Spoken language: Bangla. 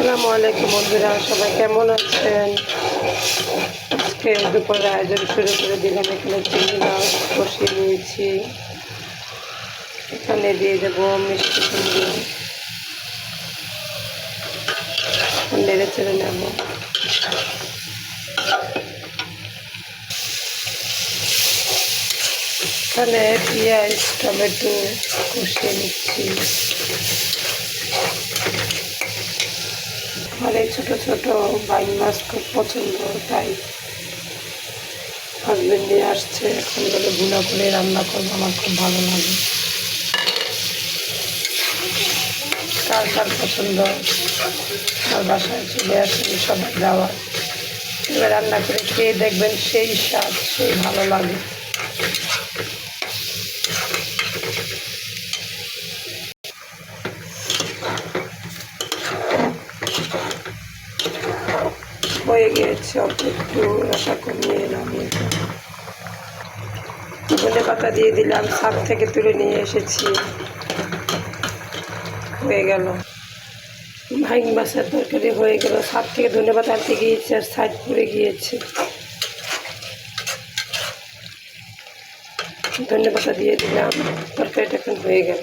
আসসালামু আলাইকুম বন্ধুরা, সবাই কেমন আছেন? আজকে দুপুরের আয়োজন শুরু করে দিলাম। এখানে চিংড়ি মাছ কষিয়ে নিয়েছি, এখানে দিয়ে দেবো মিষ্টি কুমড়ো, নেড়ে চেড়ে নেব। এখানে পেঁয়াজ টমেটো কষিয়ে নিচ্ছি। আমার এই ছোটো ছোটো বাইং মাছ খুব পছন্দ, তাই হাজবেন্ড নিয়ে আসছে। এখন বলে ভুনা করে রান্না করবো, আমার খুব ভালো লাগে। কার কার পছন্দ, আমার বাসায় চলে আসেন সবাই দাওয়া, এবার রান্না করে খেয়ে দেখবেন সেই স্বাদ, সেই ভালো লাগে। হয়ে গিয়েছে, অল্প একটু রসা কমিয়ে নামিয়ে ধনে পাতা দিয়ে দিলাম, ছাদ থেকে তুলে নিয়ে এসেছি। হয়ে গেল ভাইং মাছের তরকারি, হয়ে গেল। ছাদ থেকে ধনে পাতা আনতে গিয়েছে আর সাইড পড়ে গিয়েছে। ধনে পাতা দিয়ে দিলাম, তরকারিটা এখন হয়ে গেল।